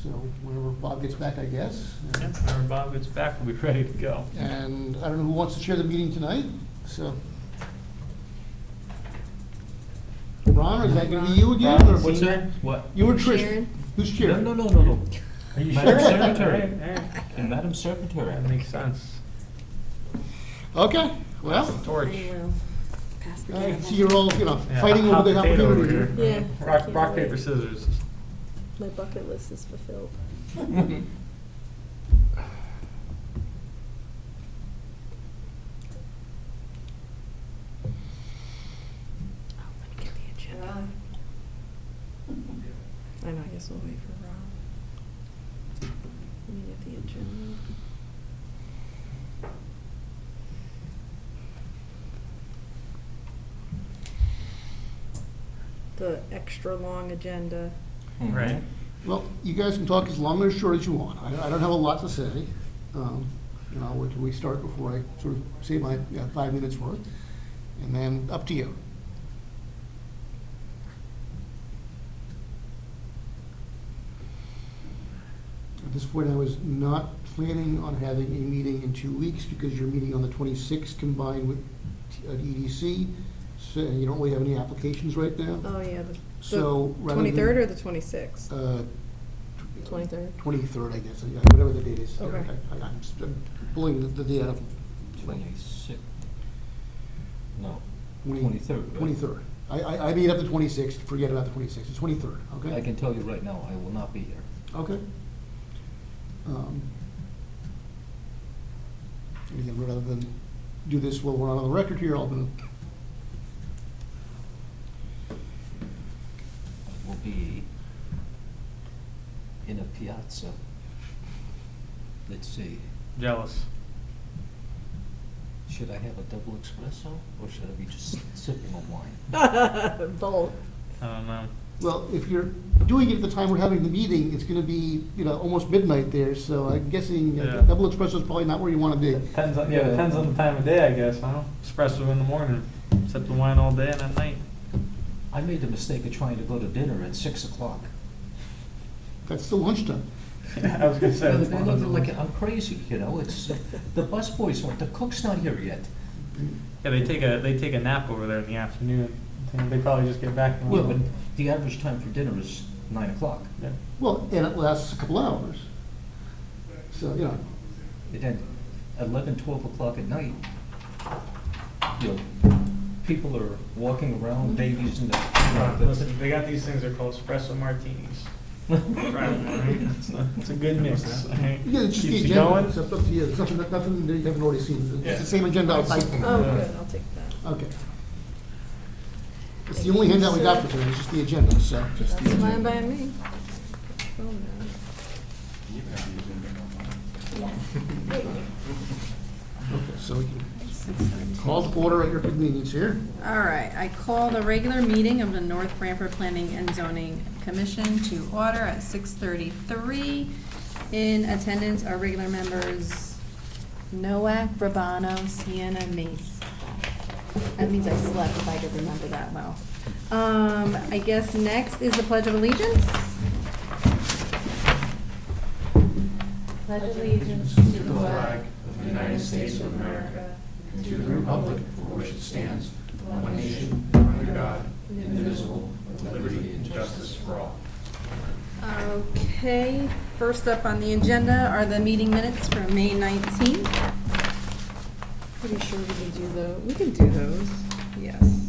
So whenever Bob gets back, I guess. Yeah, whenever Bob gets back, we'll be ready to go. And I don't know who wants to chair the meeting tonight, so. Ron, is that gonna be you again? or- What's that? What? You or Trish? Sharon? Who's No, chairing? no. Are you Madam sure? Secretary. All right. And Madam Secretary. That makes sense. Okay, well, Torch. I will pass the I gavel. see you're all, Yeah, fighting hot over the potato over opportunity here. here. Yeah. Rock, Can't rock, wait. paper, scissors. My bucket list is fulfilled. Oh, let me get the agenda. I know, I guess we'll wait for Rob. Let me get the agenda. The extra long agenda. Right. Well, you guys can talk as long or as short as you want. I don't have a lot to say. Where can we start before I sort of say my 5 minutes worth? And then up to you. At this point, I was not planning on having a meeting in 2 weeks because you're meeting on the 26th combined with EDC. So you don't really have any applications right now. Oh, yeah, the So rather than- 23rd or the 26th? 23rd. 23rd, I guess, yeah, whatever the date is. Okay. I'm pulling the date out of 26. No, 20 23rd. right? 23rd. I made up the 26th, forget about the 26th, it's 23rd, okay? I can tell you right now, I will not be here. Okay. And again, rather than do this while we're not on the record here, I'll do. I will be in a piazza. Let's see, Jealous. should I have a double espresso or should I be just sipping on wine? Both. I don't know. Well, if you're doing it at the time we're having the meeting, it's gonna be, almost midnight there, so I'm guessing Yeah. double espresso is probably not where you wanna be. Depends on, depends on the time of day, I guess, huh? Espresso in the morning, sip the wine all day and at night. I made the mistake of trying to go to dinner at 6 o'clock. That's still lunchtime. I was gonna say. They're looking like I'm crazy, it's, the busboys, the cook's not here yet. Yeah, they take a nap over there in the afternoon. They probably just get back. Well, but the average time for dinner is 9 o'clock. Yeah. Well, and it lasts a couple hours. So, And then 11, 12 o'clock at night, people are walking around, babies in the. Listen, they got these things, they're called espresso martinis. It's a good mix. yeah, it's just the Keeps you agenda. going. It's up to you. There's nothing that you haven't already seen. Yeah. It's the same agenda I'll type. Oh, good, I'll take that. Okay. It's the only handout we got for tonight, it's just the agenda, so. just the That's fine agenda. by me. Oh, no. Okay, so we can call to order at your convenience here. All right, I call the regular meeting of the North Branford Planning and Zoning Commission to order at 6:33. In attendance are regular members Noack, Brabano, Sienna, Mace. That means I slept if I could remember that well. I guess next is the Pledge of Allegiance. Pledge allegiance to the flag of the United States of America, and to the republic for which it stands, one nation, under God, indivisible, with liberty and justice for all. Okay, first up on the agenda are the meeting minutes for May 19th. Pretty sure we can do those. We can do those, yes.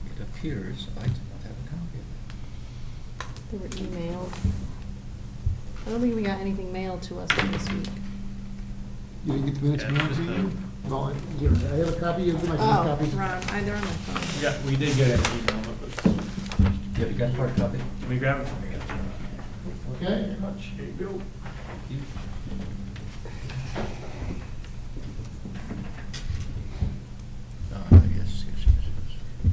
It appears I do not have a copy of They were emailed. I don't think we got anything mailed to us for this week. You didn't get the minutes Yeah, mailed just to a- you? No, here, I have a copy of them, I can have Oh, copies. Ron, they're on my phone. Yeah, we did get an email, but it. Yeah, you got a hard copy? can we grab it from you? Okay? Very much. Here you go. Yes, yes, yes.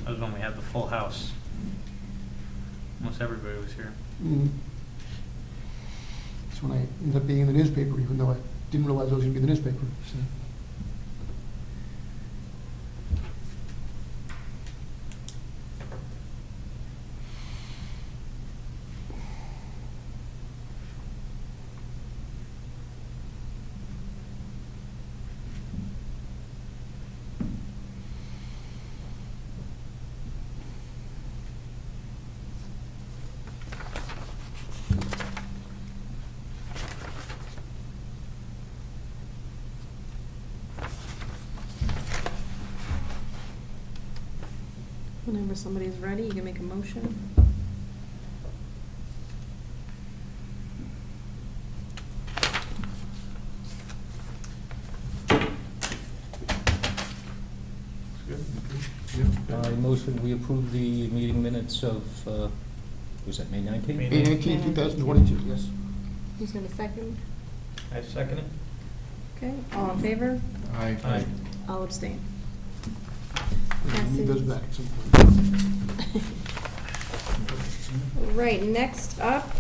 I was when we had the full house. Almost everybody was here. Mm. That's when I ended up being in the newspaper, even though I didn't realize I was going to be in the newspaper. So. Whenever somebody's ready, you can make a motion. I motion we approve the meeting minutes of, was that May 19th? May May 19, 2022, yes. Who's gonna second? I second it. Okay, all in favor? Aye. I'll abstain. And he goes back at some point. Right, next up,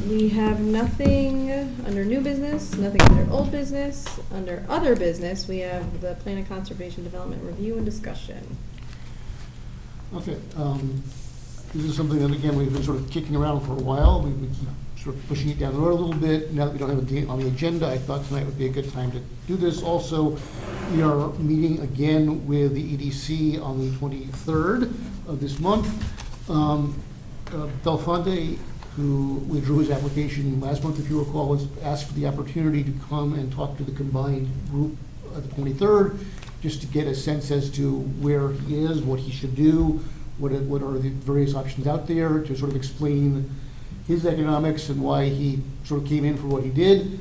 we have nothing under new business, nothing under old business. Under other business, we have the Plan of Conservation Development Review and Discussion. Okay, this is something that, again, we've been sort of kicking around for a while. We keep sort of pushing it down the road a little bit. Now that we don't have a date on the agenda, I thought tonight would be a good time to do this. Also, we are meeting again with the EDC on the 23rd of this month. Belfonte, who withdrew his application last month, if you recall, was asked for the opportunity to come and talk to the combined group at the 23rd, just to get a sense as to where he is, what he should do, what are the various options out there, to sort of explain his economics and why he sort of came in for what he did.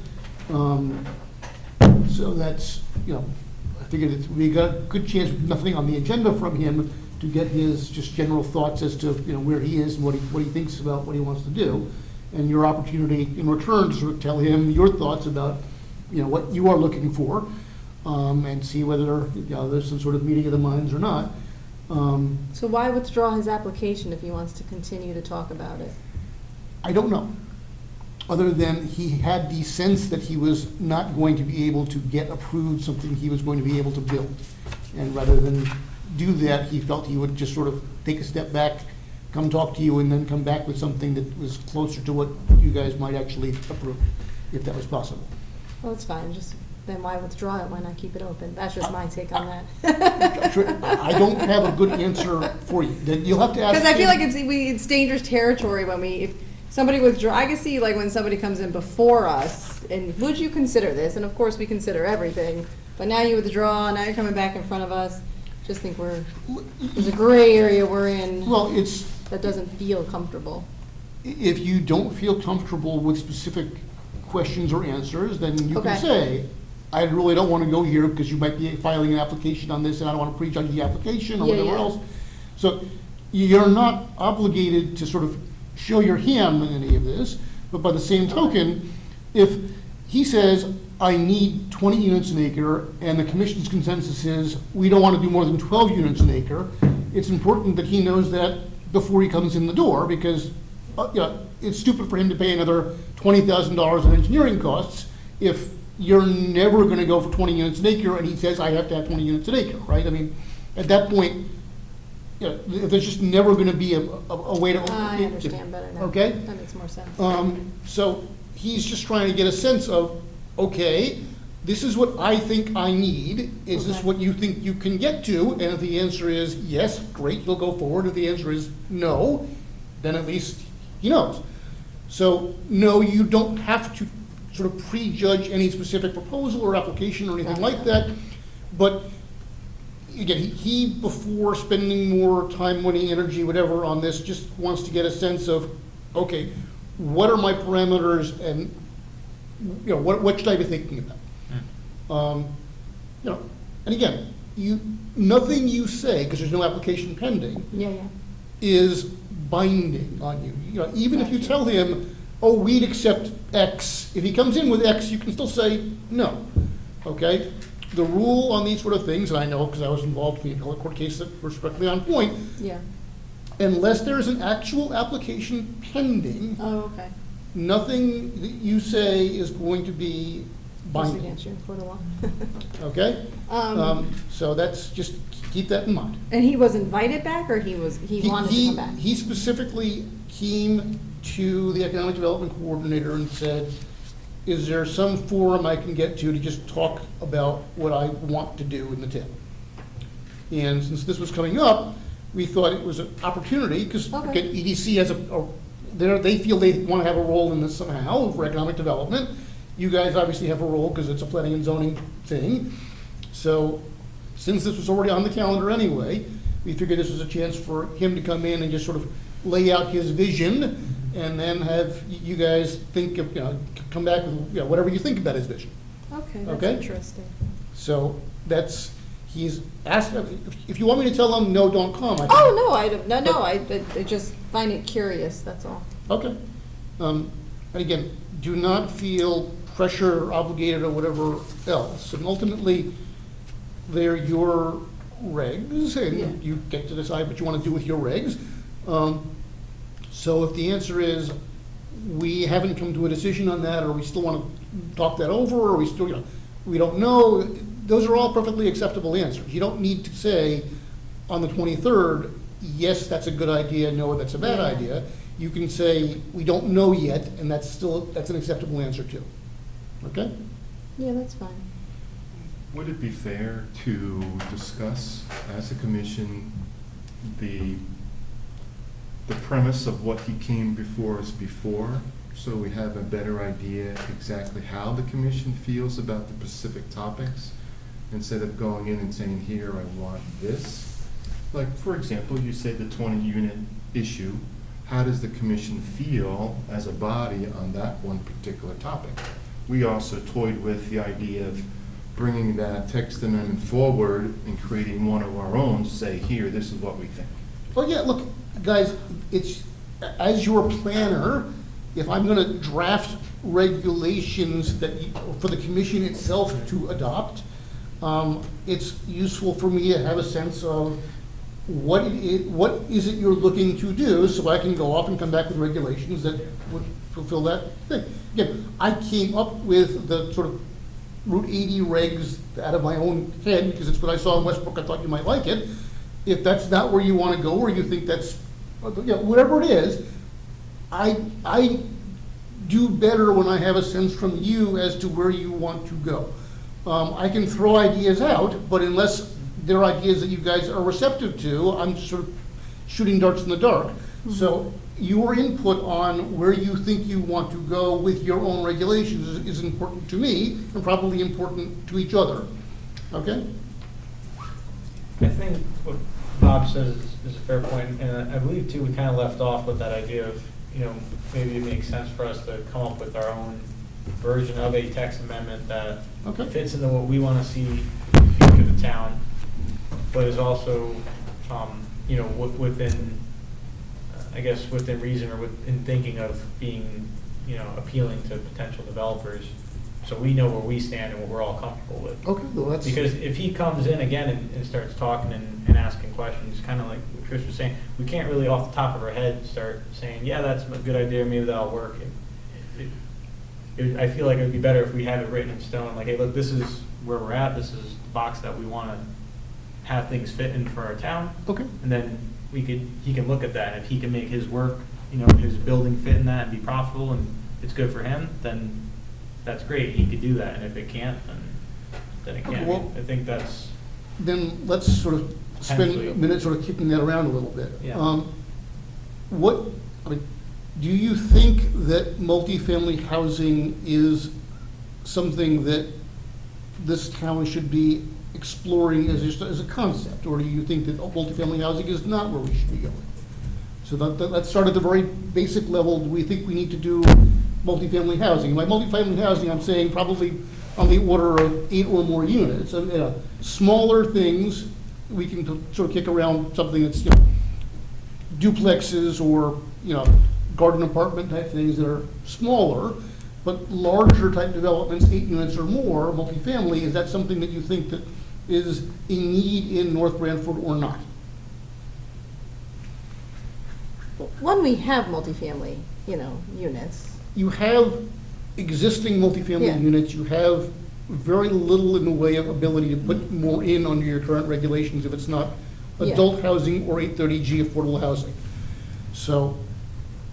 So that's, I figured we got a good chance with nothing on the agenda from him to get his just general thoughts as to, where he is and what he thinks about what he wants to do. And your opportunity in return to sort of tell him your thoughts about, what you are looking for, and see whether, there's some sort of meeting of the minds or not. So why withdraw his application if he wants to continue to talk about it? I don't know, other than he had the sense that he was not going to be able to get approved something he was going to be able to build. And rather than do that, he felt he would just sort of take a step back, come talk to you, and then come back with something that was closer to what you guys might actually approve, if that was possible. Well, that's fine, just, then why withdraw it, why not keep it open? That's just my take on that. I don't have a good answer for you. Then you'll have to ask. Because I feel him. like it's dangerous territory when if somebody withdraw, I can see like when somebody comes in before us, and would you consider this? And of course, we consider everything, but now you withdraw, now you're coming back in front of us. Just think there's a gray area we're in. Well, that doesn't feel comfortable. If you don't feel comfortable with specific questions or answers, then you Okay. can say, I really don't want to go here because you might be filing an application on this and I don't want to prejudge the application or Yeah, whatever yeah. else. So you're not obligated to sort of show your hand in any of this, but by the same token, if he says, I need 20 units an acre, and the commission's consensus is, we don't want to do more than 12 units an acre, it's important that he knows that before he comes in the door, because it's stupid for him to pay another $20,000 in engineering costs if you're never going to go for 20 units an acre, and he says, I have to have 20 units an acre, right? I mean, at that point, there's just never going to be a way to. I understand better now. Okay? That makes more sense. So he's just trying to get a sense of, okay, this is what I think I need. Is this Okay. what you think you can get to? And if the answer is yes, great, we'll go forward. If the answer is no, then at least he knows. So no, you don't have to sort of prejudge any specific proposal or application or anything like that. But again, he before spending more time, money, energy, whatever on this, just wants to get a sense of, okay, what are my parameters and what should I be thinking about? And again, nothing you say, because there's no application pending, Yeah. is binding on you. Even if you tell him, oh, we'd accept X, if he comes in with X, you can still say no, okay? the rule on these sort of things, and I know because I was involved in the appellate court case that was strictly on point, Yeah. unless there's an actual application pending, Oh, okay. nothing that you say is going to be Goes binding, against you in court of law. okay? So that's, just keep that in mind. And he was invited back, or he wanted to come back? He specifically came to the Economic Development Coordinator and said, is there some forum I can get to just talk about what I want to do in the town? And since this was coming up, we thought it was an opportunity, because Okay. again, EDC has they feel they want to have a role in this somehow for economic development. You guys obviously have a role because it's a planning and zoning thing. So since this was already on the calendar anyway, we figured this was a chance for him to come in and just sort of lay out his vision, and then have you guys think of, come back with, whatever you think about his vision. Okay, that's Okay. interesting. So he's asked, if you want me to tell him, no, don't come. I can- Oh, no, I just find it curious, that's all. Okay. And again, do not feel pressure or obligated or whatever else. And ultimately, they're your regs, Yeah. and you get to decide what you want to do with your regs. So if the answer is, we haven't come to a decision on that, or we still want to talk that over, or we still, we don't know, those are all perfectly acceptable answers. You don't need to say on the 23rd, yes, that's a good idea, no, that's a bad Yeah. idea. You can say, we don't know yet, and that's an acceptable answer too. Okay? Yeah, that's fine. Would it be fair to discuss as a commission the premise of what he came before us before, so we have a better idea exactly how the commission feels about the specific topics, instead of going in and saying, here, I want this? Like, for example, you say the 20-unit issue, how does the commission feel as a body on that one particular topic? We also toyed with the idea of bringing that text amendment forward and creating one of our own, to say, here, this is what we think. Oh, yeah, look, guys, it's, as your planner, if I'm gonna draft regulations for the commission itself to adopt, it's useful for me to have a sense of what is it you're looking to do, so I can go off and come back with regulations that would fulfill that thing. Again, I came up with the sort of Route 80 regs out of my own head, because it's what I saw in Westbrook, I thought you might like it. If that's not where you want to go, or you think that's, whatever it is, I do better when I have a sense from you as to where you want to go. I can throw ideas out, but unless they're ideas that you guys are receptive to, I'm sort of shooting darts in the dark. So your input on where you think you want to go with your own regulations is important to me, and probably important to each other. Okay? I think what Bob says is a fair point, and I believe too, we kind of left off with that idea of, maybe it makes sense for us to come up with our own version of a text amendment that Okay. fits into what we want to see in the future of the town, but is also, within, I guess, within reason, or within thinking of being, appealing to potential developers, so we know where we stand and what we're all comfortable with. Okay, well, that's. Because if he comes in again and starts talking and asking questions, kind of like what Chris was saying, we can't really off the top of our head start saying, yeah, that's a good idea, maybe that'll work. I feel like it would be better if we had it written in stone, like, hey, look, this is where we're at, this is the box that we want to have things fit in for our town. Okay. And then he can look at that, and if he can make his work, his building fit in that and be profitable and it's good for him, then that's great, he could do that, and if it can't, then it Okay, can't. well- I think that's, Then let's sort of spend a Potentially. minute sort of kicking that around a little bit. Yeah. Do you think that multifamily housing is something that this town should be exploring as a concept? Or do you think that multifamily housing is not where we should be going? So let's start at the very basic level. Do we think we need to do multifamily housing? By multifamily housing, I'm saying probably on the order of 8 or more units. Smaller things, we can sort of kick around something that's, duplexes or, garden apartment type things that are smaller. But larger type developments, 8 units or more, multifamily, is that something that you think that is a need in North Branford or not? One, we have multifamily, units. You have existing Yeah. multifamily units, you have very little in the way of ability to put more in under your current regulations if it's not Yeah. adult housing or 830G affordable housing. So,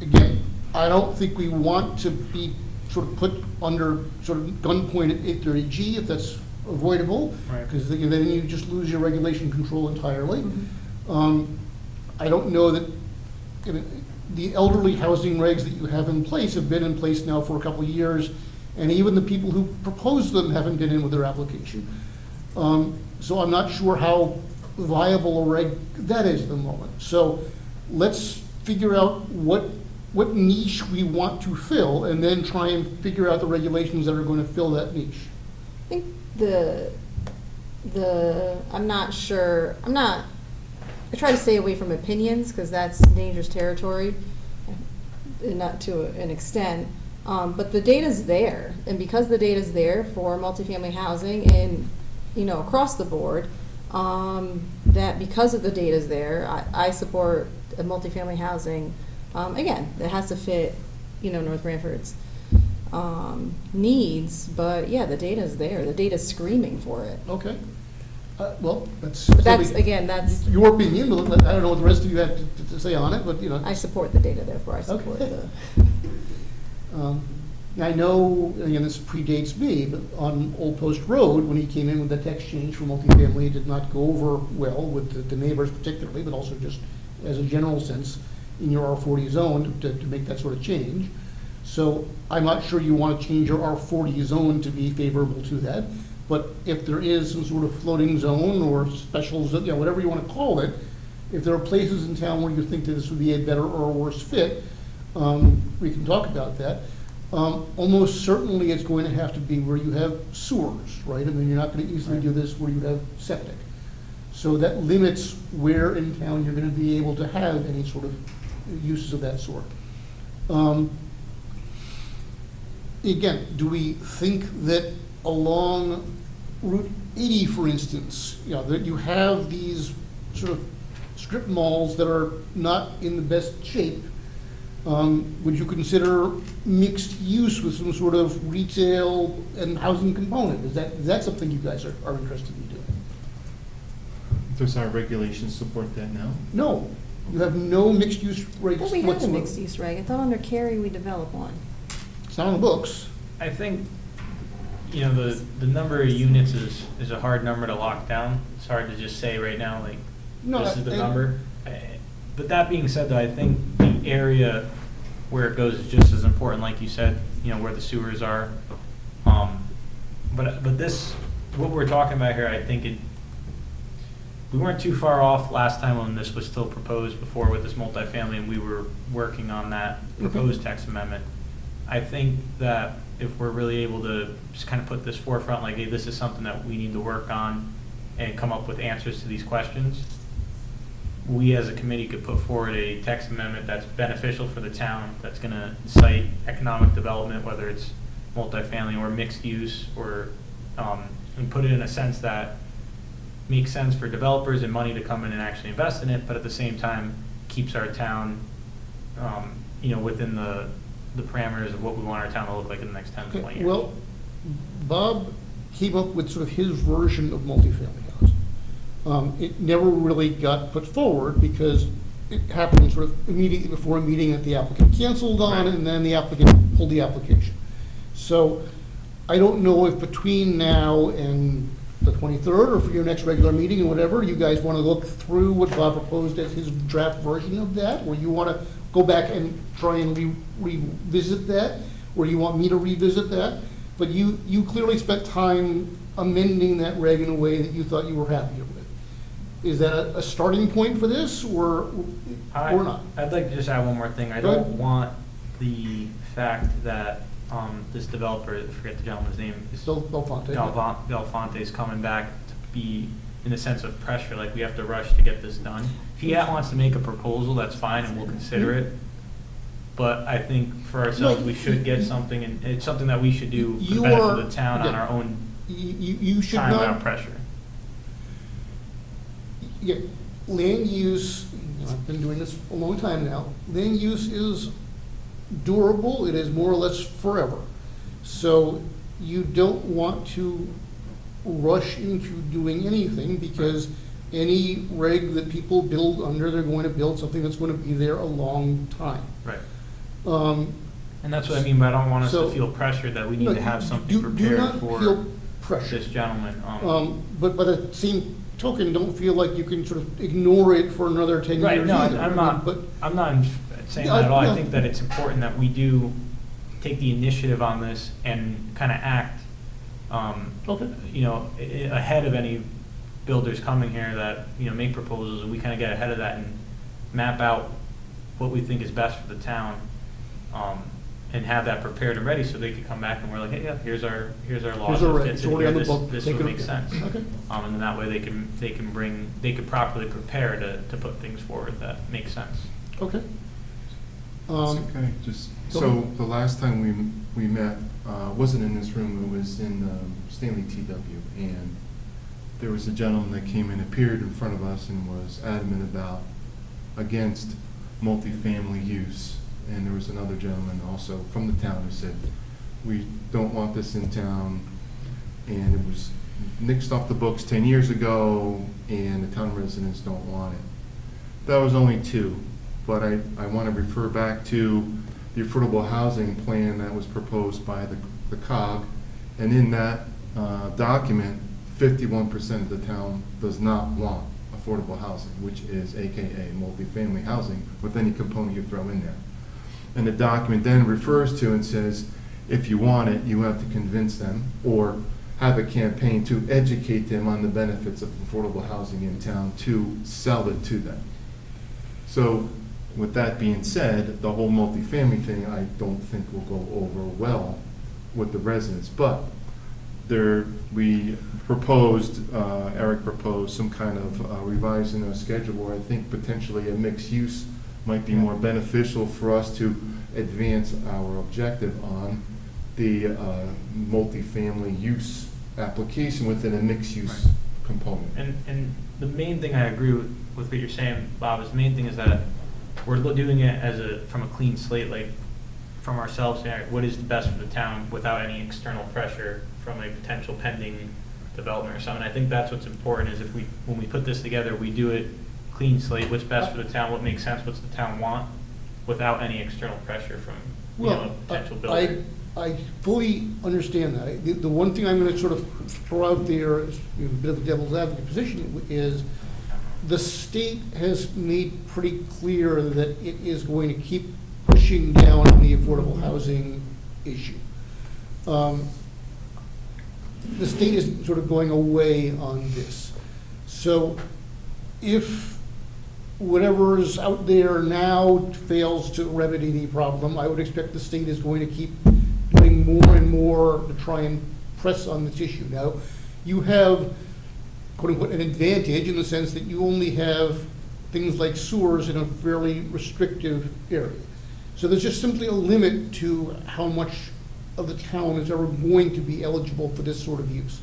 again, I don't think we want to be sort of put under sort of gunpoint at 830G if that's avoidable. Right. Because then you just lose your regulation control entirely. Mm-hmm. I don't know that, the elderly housing regs that you have in place have been in place now for a couple of years, and even the people who proposed them haven't been in with their application. So I'm not sure how viable a reg that is at the moment. So let's figure out what niche we want to fill, and then try and figure out the regulations that are going to fill that niche. I think I try to stay away from opinions, because that's dangerous territory, and not to an extent. But the data's there, and because the data's there for multifamily housing and, across the board, that because of the data's there, I support a multifamily housing. Again, it has to fit, North Branford's needs, but yeah, the data's there. The data's screaming for it. Okay. Well, that's. But that's, certainly again, that's, your opinion, but I don't know what the rest of you have to say on it, but, I support the data, therefore I support Okay. the. I know, again, this predates me, but on Old Post Road, when he came in with the text change for multifamily, it did not go over well with the neighbors particularly, but also just as a general sense in your R40 zone to make that sort of change. So I'm not sure you want to change your R40 zone to be favorable to that, but if there is some sort of floating zone or special zone, whatever you want to call it, if there are places in town where you think that this would be a better or a worse fit, we can talk about that. Almost certainly it's going to have to be where you have sewers, right? I mean, you're not going to easily do this where you have septic. So that limits where in town you're going to be able to have any sort of uses of that sort. Again, do we think that along Route 80, for instance, that you have these sort of strip malls that are not in the best shape? Would you consider mixed use with some sort of retail and housing component? Is that something you guys are interested in doing? Does our regulations support that now? No, you have no mixed use rates Well, we whatsoever. have a mixed use reg. I thought under Cary we developed one. It's not on the books. I think, the number of units is a hard number to lock down. It's hard to just say right now, like, No, this is the and- number. But that being said, though, I think the area where it goes is just as important, like you said, where the sewers are. But this, what we're talking about here, I think we weren't too far off last time when this was still proposed before with this multifamily, and we were working on that proposed text amendment. I think that if we're really able to just kind of put this forefront, like, hey, this is something that we need to work on and come up with answers to these questions, we as a committee could put forward a text amendment that's beneficial for the town, that's going to incite economic development, whether it's multifamily or mixed use, or and put it in a sense that makes sense for developers and money to come in and actually invest in it, but at the same time keeps our town, within the parameters of what we want our town to look like in the next 10 to 20 years. Well, Bob came up with sort of his version of multifamily housing. It never really got put forward because it happened sort of immediately before a meeting that the applicant canceled on, Right. and then the applicant pulled the application. So I don't know if between now and the 23rd, or for your next regular meeting or whatever, you guys want to look through what Bob proposed as his draft version of that, or you want to go back and try and revisit that, or you want me to revisit that. But you clearly spent time amending that reg in a way that you thought you were happier with. Is that a starting point for this, or not? I'd like to just add one more thing. I Go don't ahead. want the fact that this developer, I forget the gentleman's name, is Still Belfonte? Belfonte is coming back to be in a sense of pressure, like we have to rush to get this done. If he wants to make a proposal, that's fine, and we'll consider it. but I think for ourselves, we should get something, and it's something that we should do for the You benefit are- of the town on our own You should time without not, pressure. yeah, land use, you know, I've been doing this a long time now, land use is durable, it is more or less forever. So you don't want to rush into doing anything, because any reg that people build under, they're going to build something that's going to be there a long time. Right. Um, And that's what I mean, but I don't want us So- to feel pressured that we need no, to have something do prepared not for feel pressure. this gentleman. But by the same token, don't feel like you can sort of ignore it for another 10 years Right, no, either. I'm I not, mean, I'm not saying Yeah, that at all. I no. think that it's important that we do take the initiative on this and kind of act, Okay. you know, ahead of any builders coming here that, you know, make proposals, and we kind of get ahead of that and map out what we think is best for the town, and have that prepared and ready so they could come back and we're like, hey, yeah, here's our law. Here's our This reg. fits It's in already here. on the This- book. This Take would it make up. sense. Okay. And then that way they could properly prepare to put things forward that make sense. Okay. Okay, just, go so ahead. the last time we met, wasn't in this room, it was in Stanley TW. And there was a gentleman that came in, appeared in front of us and was adamant against multifamily use. And there was another gentleman also from the town who said, we don't want this in town. And it was nixed off the books 10 years ago, and the town residents don't want it. That was only two, but I want to refer back to the affordable housing plan that was proposed by the COG. And in that document, 51% of the town does not want affordable housing, which is AKA multifamily housing with any component you throw in there. And the document then refers to and says, if you want it, you have to convince them or have a campaign to educate them on the benefits of affordable housing in town to sell it to them. So with that being said, the whole multifamily thing, I don't think will go over well with the residents. But we proposed, Eric proposed some kind of revising our schedule where I think potentially a mixed use might be more beneficial for us to advance our objective on the multifamily use application within a mixed use component. And the main thing I agree with what you're saying, Bob, is the main thing is that we're doing it from a clean slate, like from ourselves, saying, all right, what is the best for the town without any external pressure from a potential pending development or something. I think that's what's important, is when we put this together, we do it clean slate, what's best for the town, what makes sense, what's the town want, without any external pressure from, a potential builder. I fully understand that. The one thing I'm going to sort of throw out there is a bit of a devil's advocate position is the state has made pretty clear that it is going to keep pushing down on the affordable housing issue. The state is sort of going away on this. So if whatever is out there now fails to remedy the problem, I would expect the state is going to keep doing more and more to try and press on this issue. Now, you have, quote unquote, an advantage in the sense that you only have things like sewers in a fairly restrictive area. So there's just simply a limit to how much of the town is ever going to be eligible for this sort of use.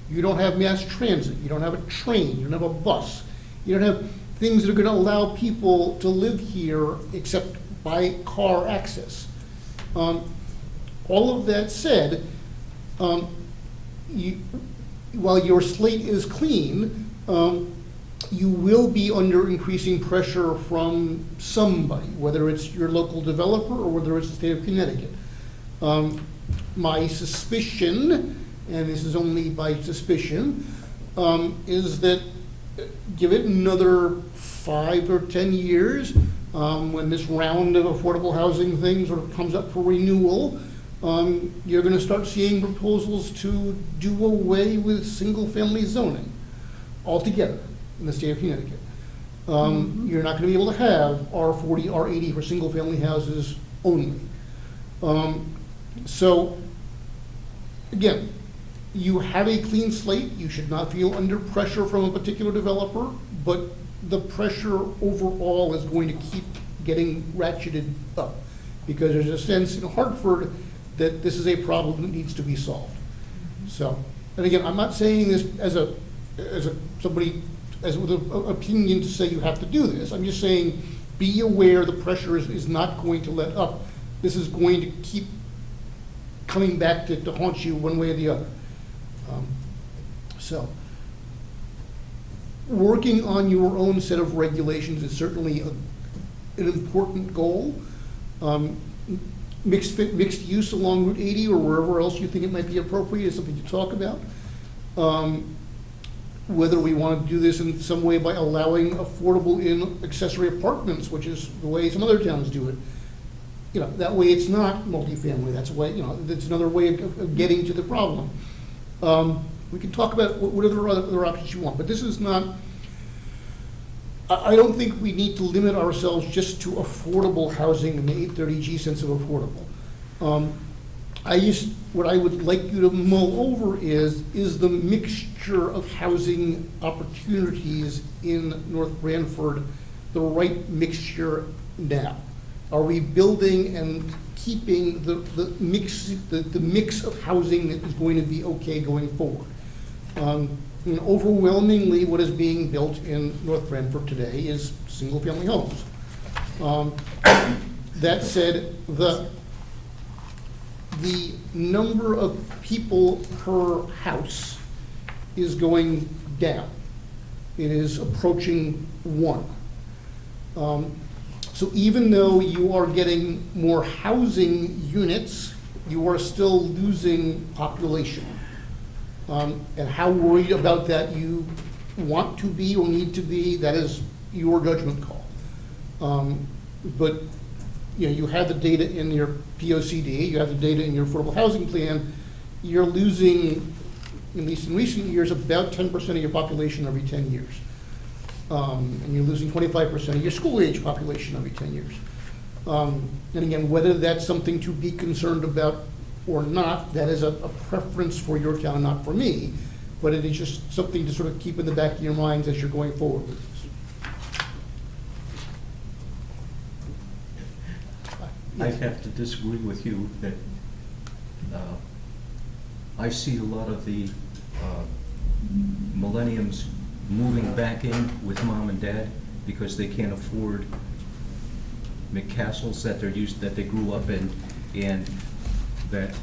You don't have mass transit, you don't have a train, you don't have a bus, you don't have things that are going to allow people to live here except by car access. All of that said, while your slate is clean, you will be under increasing pressure from somebody, whether it's your local developer or whether it's the state of Connecticut. My suspicion, and this is only by suspicion, is that give it another 5 or 10 years, when this round of affordable housing thing sort of comes up for renewal, you're going to start seeing proposals to do away with single-family zoning altogether in the state of Connecticut. You're not going to be able to have R40, R80 for single-family houses only. So, again, you have a clean slate. You should not feel under pressure from a particular developer, but the pressure overall is going to keep getting ratcheted up. because there's a sense in Hartford that this is a problem that needs to be solved. So, and again, I'm not saying this as somebody, with an opinion to say you have to do this. I'm just saying, be aware the pressure is not going to let up. This is going to keep coming back to haunt you one way or the other. So, working on your own set of regulations is certainly an important goal. Mixed use along Route 80 or wherever else you think it might be appropriate is something to talk about. Whether we want to do this in some way by allowing affordable in accessory apartments, which is the way some other towns do it. You know, that way it's not multifamily. That's a way, you know, that's another way of getting to the problem. We can talk about whatever other options you want, but this is not, I don't think we need to limit ourselves just to affordable housing in the 830G sense of affordable. What I would like you to mull over is the mixture of housing opportunities in North Branford the right mixture now? Are we building and keeping the mix of housing that is going to be okay going forward? Overwhelmingly, what is being built in North Branford today is single-family homes. That said, the number of people per house is going down. It is approaching 1. So even though you are getting more housing units, you are still losing population. And how worried about that you want to be or need to be, that is your judgment call. But you know, you have the data in your POCD, you have the data in your affordable housing plan. You're losing, at least in recent years, about 10% of your population every 10 years. And you're losing 25% of your school-age population every 10 years. And again, whether that's something to be concerned about or not, that is a preference for your town, not for me, but it is just something to sort of keep in the back of your minds as you're going forward with this. I have to disagree with you that I see a lot of the millenniums moving back in with mom and dad because they can't afford McCastles that they grew up in, and that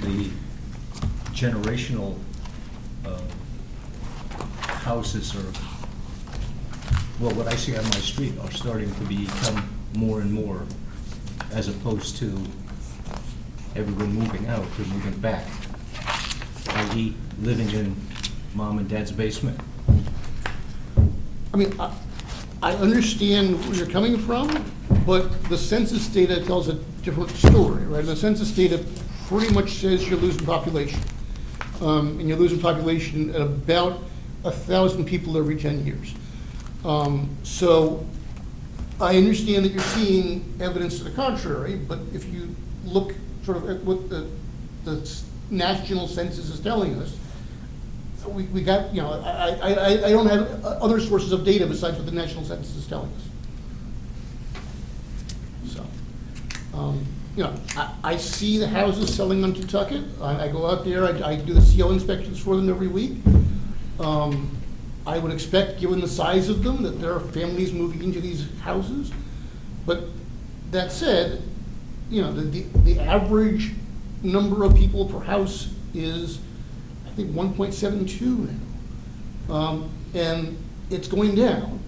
the generational houses are, well, what I see on my street are starting to become more and more, as opposed to everyone moving out, they're moving back, i.e. living in mom and dad's basement. I mean, I understand where you're coming from, but the census data tells a different story, right? The census data pretty much says you're losing population. And you're losing population at about 1,000 people every 10 years. So I understand that you're seeing evidence to the contrary, but if you look sort of at what the national census is telling us, we got, you know, I don't have other sources of data besides what the national census is telling us. So, you know, I see the houses selling on Tucket. I go out there, I do the CO inspections for them every week. I would expect, given the size of them, that there are families moving into these houses. But that said, you know, the average number of people per house is, I think, 1.72 now. And it's going down.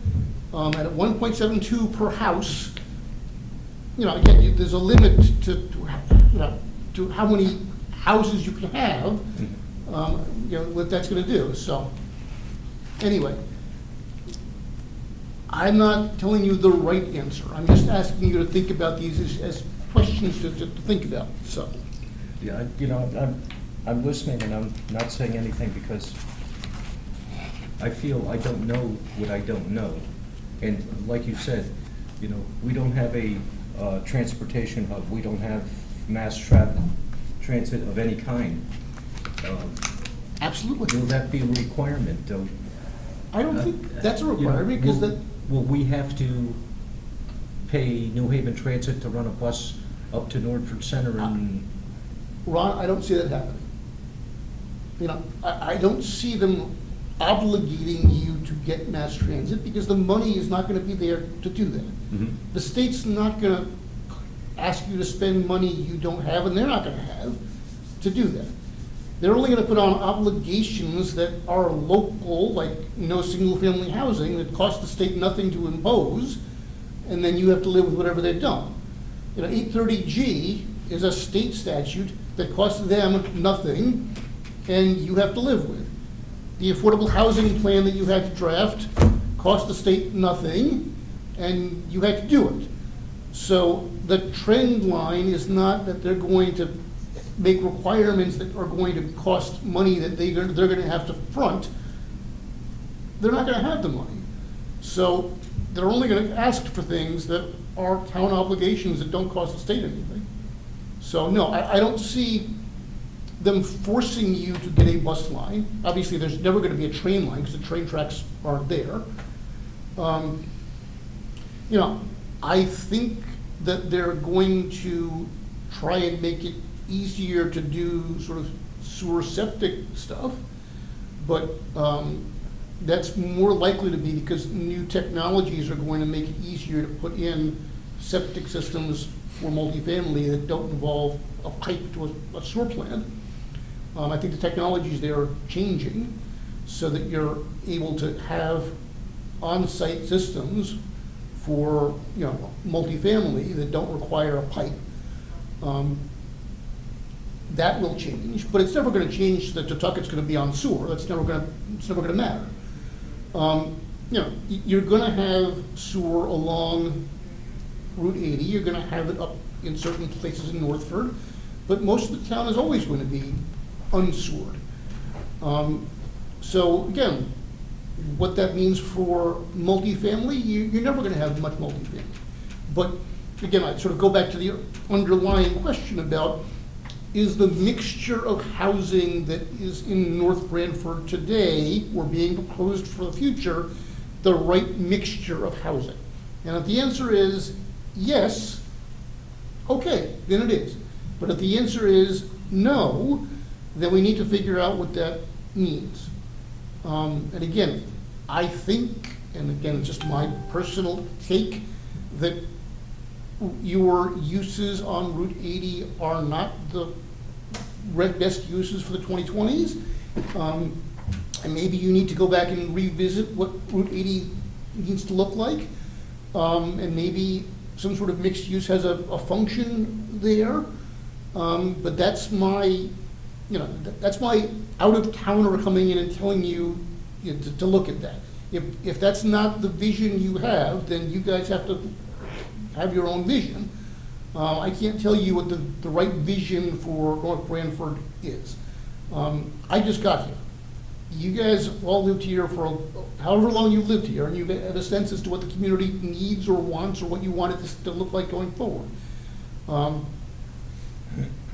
And at 1.72 per house, you know, again, there's a limit to how many houses you can have, you know, what that's going to do. So, anyway, I'm not telling you the right answer. I'm just asking you to think about these as questions to think about. So, Yeah, you know, I'm listening and I'm not saying anything because I feel I don't know what I don't know. And like you said, you know, we don't have a transportation hub. We don't have mass transit of any kind. absolutely. Will that be a requirement, though? I don't think that's a requirement, because that, Will we have to pay New Haven Transit to run a bus up to Norford Center and, Ron, I don't see that happening. You know, I don't see them obligating you to get mass transit because the money is not gonna be there to do that. The state's not gonna ask you to spend money you don't have and they're not gonna have to do that. They're only gonna put on obligations that are local, like no single-family housing that cost the state nothing to impose, and then you have to live with whatever they've done. You know, 830G is a state statute that costs them nothing, and you have to live with. The affordable housing plan that you had to draft cost the state nothing, and you had to do it. So the trend line is not that they're going to make requirements that are going to cost money that they're gonna have to front. They're not gonna have the money. So they're only gonna ask for things that are town obligations that don't cost the state anything. So no, I don't see them forcing you to get a bus line. Obviously, there's never gonna be a train line because the train tracks aren't there. You know, I think that they're going to try and make it easier to do sort of sewer septic stuff, but that's more likely to be because new technologies are going to make it easier to put in septic systems for multifamily that don't involve a pipe to a sewer plant. I think the technologies there are changing so that you're able to have on-site systems for, you know, multifamily that don't require a pipe. That will change, but it's never gonna change that Tucket's gonna be on sewer. It's never gonna matter. You know, you're gonna have sewer along Route 80, you're gonna have it up in certain places in Northford, but most of the town is always gonna be unsewered. So again, what that means for multifamily, you're never gonna have much multifamily. But again, I sort of go back to the underlying question about, is the mixture of housing that is in North Branford today, or being proposed for the future, the right mixture of housing? And if the answer is yes, okay, then it is. But if the answer is no, then we need to figure out what that means. And again, I think, and again, it's just my personal take, that your uses on Route 80 are not the best uses for the 2020s. And maybe you need to go back and revisit what Route 80 needs to look like. And maybe some sort of mixed use has a function there. But that's my, that's my out-of-towner coming in and telling you, to look at that. If that's not the vision you have, then you guys have to have your own vision. I can't tell you what the right vision for North Branford is. I just got here. You guys all lived here for however long you've lived here, and you have a sense as to what the community needs or wants or what you want it to look like going forward.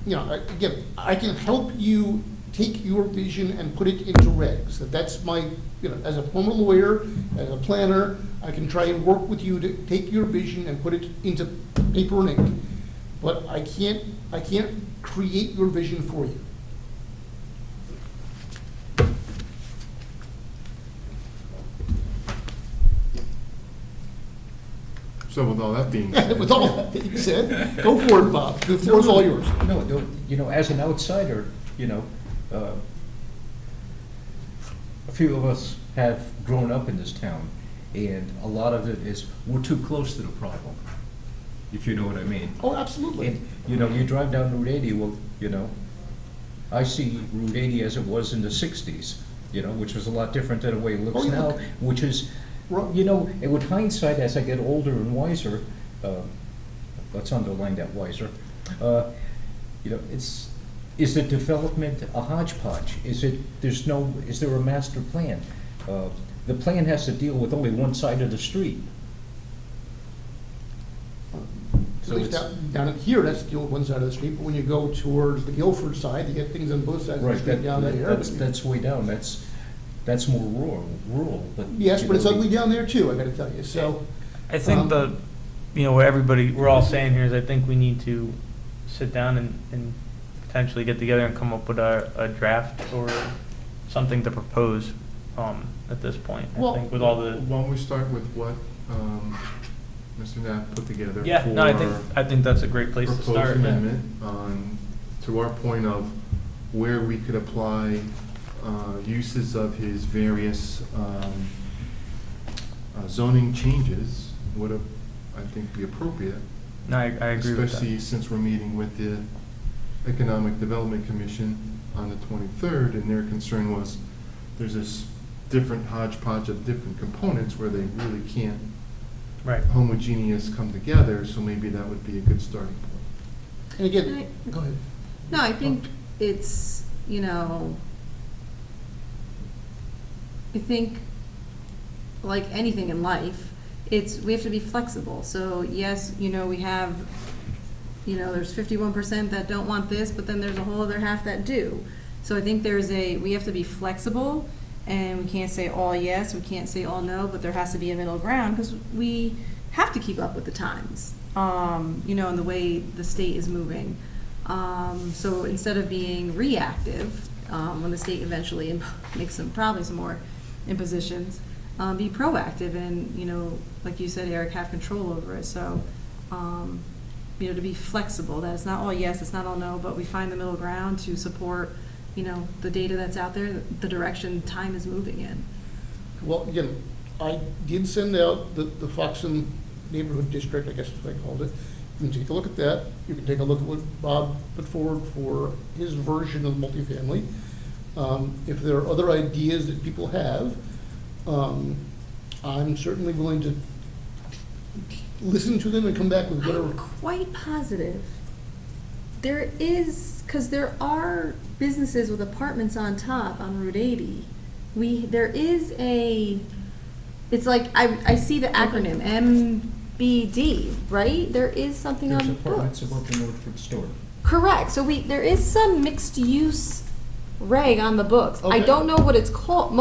Again, I can help you take your vision and put it into regs. That's my, as a former lawyer, as a planner, I can try and work with you to take your vision and put it into paper and ink. But I can't create your vision for you. So with all that being said. With all that being said, go for it, Bob. The floor's all yours. No, as an outsider, a few of us have grown up in this town, and a lot of it is, we're too close to the problem, if you know what I mean. Oh, absolutely. And, you drive down Route 80, well, I see Route 80 as it was in the 60s, which was a lot different than the way it looks Oh, yeah. now, which is, and with hindsight, as I get older and wiser, let's underline that wiser, is the development a hodgepodge? Is there a master plan? The plan has to deal with only one side of the street. At least down here, that's still one side of the street, but when you go towards the Guilford side, you get things on both sides of the Right, street down there. that's way down, that's more rural, but. Yes, but it's ugly down there too, I gotta tell you, so. I think where we're all saying here is I think we need to sit down and potentially get together and come up with a draft or something to propose at this point. I Well- think with all the, Why don't we start with what Mr. Knapp put together yeah, no, I think that's a great place to proposed start. yeah. amendment on, to our point of where we could apply uses of his various zoning changes would, I think, be appropriate. No, I agree with that. Especially since we're meeting with the Economic Development Commission on the 23rd, and their concern was there's this different hodgepodge of different components where they really can't Right. homogeneous come together, so maybe that would be a good starting point. And again, go ahead. No, I think it's, I think, like anything in life, we have to be flexible. So yes, we have, there's 51% that don't want this, but then there's a whole other half that do. So I think we have to be flexible, and we can't say all yes, we can't say all no, but there has to be a middle ground, because we have to keep up with the times, and the way the state is moving. So instead of being reactive, when the state eventually makes probably some more impositions, be proactive and, like you said, Eric, have control over it. So, to be flexible, that it's not all yes, it's not all no, but we find the middle ground to support, the data that's out there, the direction time is moving in. Well, again, I did send out the Foxton Neighborhood District, I guess is what I called it. You can take a look at that. You can take a look at what Bob put forward for his version of multifamily. If there are other ideas that people have, I'm certainly willing to listen to them and come back with whatever. I'm quite positive there is, because there are businesses with apartments on top on Route 80. There is it's like, I see the acronym, MBD, right? There is something on There's the apartments books. above the Northford store. Correct, so there is some mixed use reg on the books. I Okay. don't know what it's called,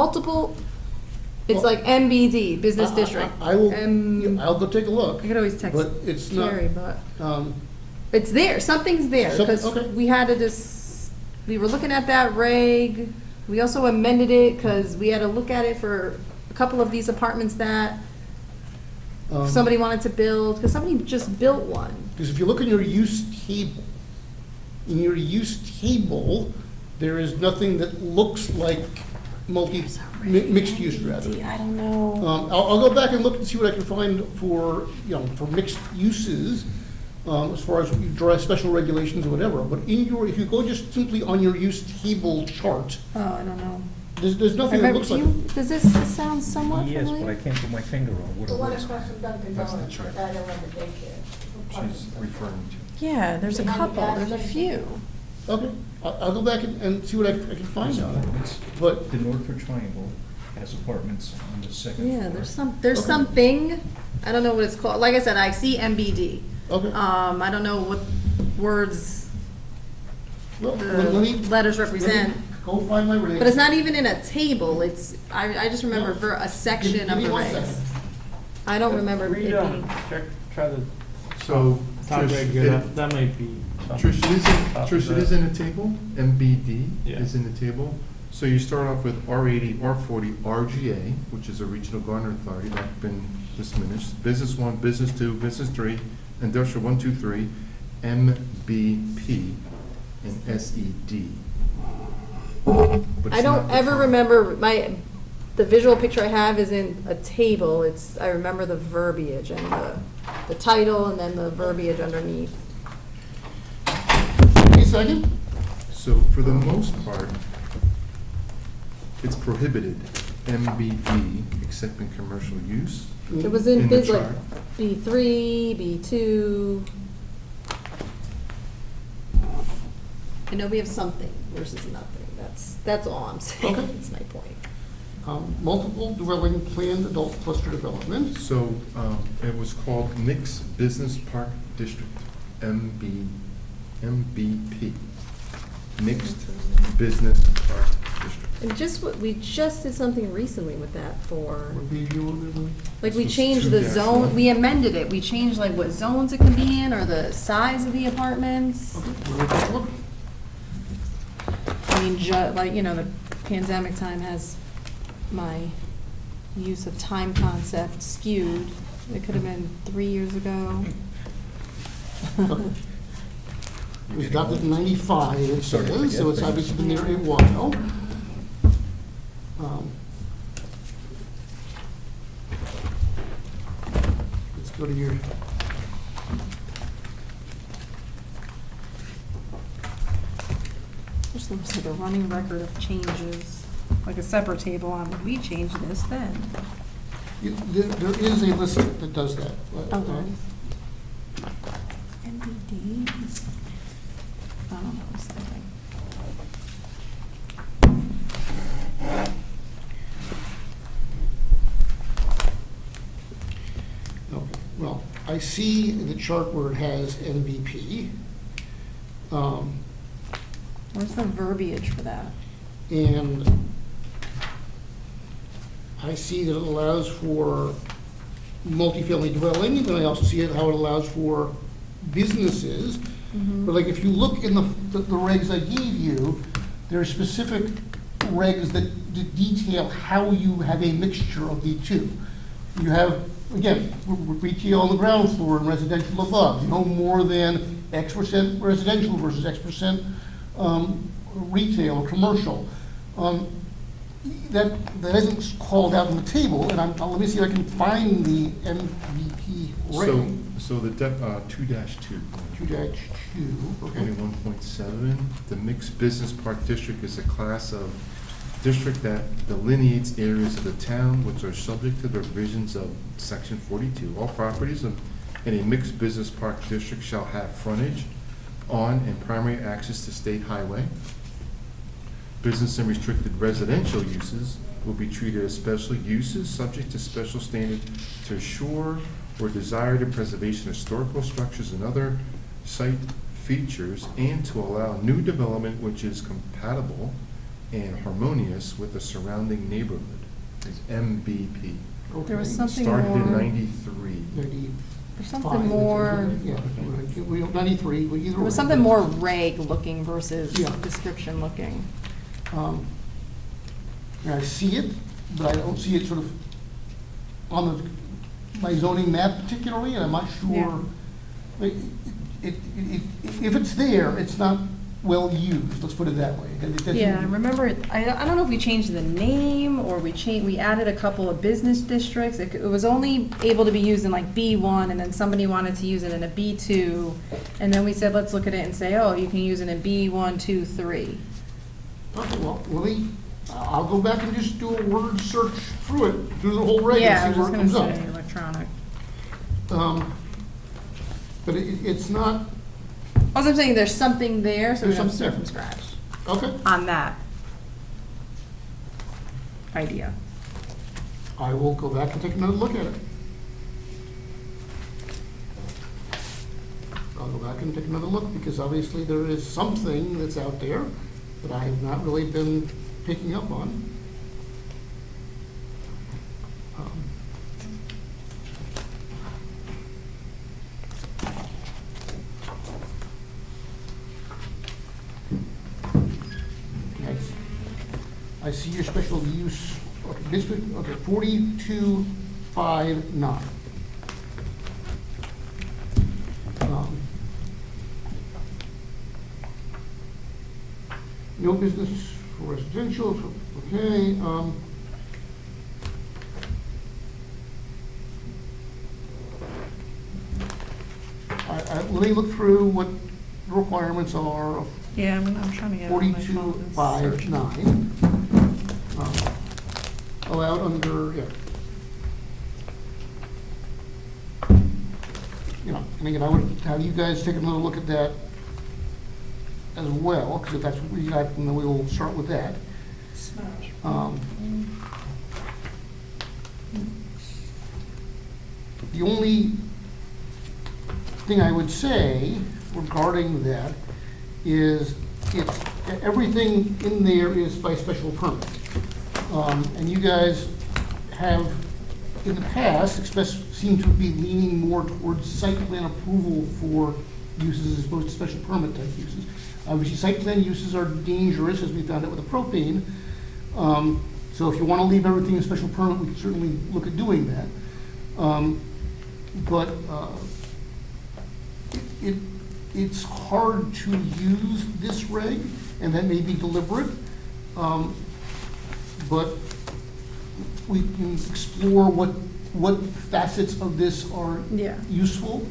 it's Well, like MBD, Business I- District. I will, I'll go take a look. I could always text But it's not, Carrie, but um, it's there, something's there, because Okay. we had to we were looking at that reg. We also amended it, because we had to look at it for a couple of these apartments that somebody wanted to build, because somebody just built one. because if you look in your use table, there is nothing that looks like mixed use rather. I don't know. I'll go back and look and see what I can find for, for mixed uses, as far as you draw special regulations or whatever. But if you go just simply on your use table chart, Oh, I don't know. there's nothing that looks like. Does this sound somewhat Yes, but I familiar? can't put my finger on what it was. from Dunkin' That's the chart. She's referring to. Yeah, there's a couple, there's a few. Okay, I'll go back and see what I can find There's on it. apartments. But, The Northford Triangle has apartments on the second floor. Yeah, there's Okay. something, I don't know what it's called. Like I said, I see MBD. okay. I don't know what words Well, the let me letters represent. go find my regs. But it's not even in a table, I just remember No. for a section Give of me the one regs. second. I don't remember it Read, being. try the So, top Trish, reg, that might be something. Trish, it is in the table, MBD Yeah. is in the table. So you start off with R80, R40, RGA, which is a Regional Garden Authority, that's been diminished. Business 1, Business 2, Business 3, Industrial 1, 2, 3, MBP, and SED. But I it's don't not ever defined. remember, the visual picture I have is in a table. I remember the verbiage and the title and then the verbiage underneath. Give me a second. So for the most part, it's prohibited, MBD, except in commercial use. It was in In the biz like chart. B3, B2. I know we have something versus nothing. That's all I'm saying. Okay. That's my point. Multiple dwelling planned adult cluster development. So it was called Mixed Business Park District, MBP, Mixed Business Park District. And we just did something recently with that for, What page you on like, we This was changed the 2-1. zone, we amended it. We changed like what zones it can be in or the size of the apartments. there? Okay, we'll take a look. I mean, like, the pandemic time has my use of time concept skewed. It could have been 3 years ago. It was adopted in 95, it Started to says, so it's forget obviously been there a while. Let's go to your, There's almost like a running record of changes, like a separate table on, if we change this then. there is a list that does that. Okay. MBD. I don't know, something. Okay, well, I see the chart where it has MVP. Where's the verbiage for that? And I see that it allows for multifamily dwelling, and then I also see how it allows for businesses. But like, if you look in the regs I gave you, there are specific regs that detail how you have a mixture of the two. You have, again, retail on the ground floor and residential above, no more than X% residential versus X% retail or commercial. That isn't called out in the table, and let me see if I can find the MVP rate. So the 2-2. 2-2, okay. 21.7, the mixed business park district is a class of district that delineates areas of the town which are subject to the provisions of section 42. All properties in a mixed business park district shall have frontage on and primary access to state highway. Business and restricted residential uses will be treated as special uses subject to special standards to assure or desire the preservation of historical structures and other site features, and to allow new development which is compatible and harmonious with the surrounding neighborhood. Is MBP. There was Okay. something Started in more, 93. 95, there's something more, Yeah, 93, either there was way. something more reg looking versus Yeah. description looking. And I see it, but I don't see it sort of on my zoning map particularly, and I'm not sure. If it's there, it's not well used, let's put it that way. It doesn't- Yeah, I remember, I don't know if we changed the name, or we added a couple of business districts. It was only able to be used in like B1, and then somebody wanted to use it in a B2, and then we said, let's look at it and say, oh, you can use it in B1, 2, 3. Okay, well, I'll go back and just do a word search through it, through the whole reg Yeah, I and was see where just it gonna comes up. say electronic. But it's not, Also, I'm saying there's something there, so we There's don't start something from there. scratch okay, on that idea. I will go back and take another look at it. I'll go back and take another look, because obviously there is something that's out there that I have not really been picking up on. Nice. I see your special use, okay, district, okay, 4259. No business for residential, okay, let me look through what the requirements are of Yeah, I'm trying to get it on my phone. It's searching. 4259. Allowed under, yeah. You know, and again, I would have you guys take another look at that as well, because if that's what we got, then we will start with that. The only thing I would say regarding that is it's everything in there is by special permit. And you guys have, in the past, seem to be leaning more towards site plan approval for uses as opposed to special permit type uses. Obviously, site plan uses are dangerous, as we found out with the propane. So if you want to leave everything in special permit, we can certainly look at doing that. But it's hard to use this reg, and that may be deliberate. But we can explore what facets of this are Yeah. useful.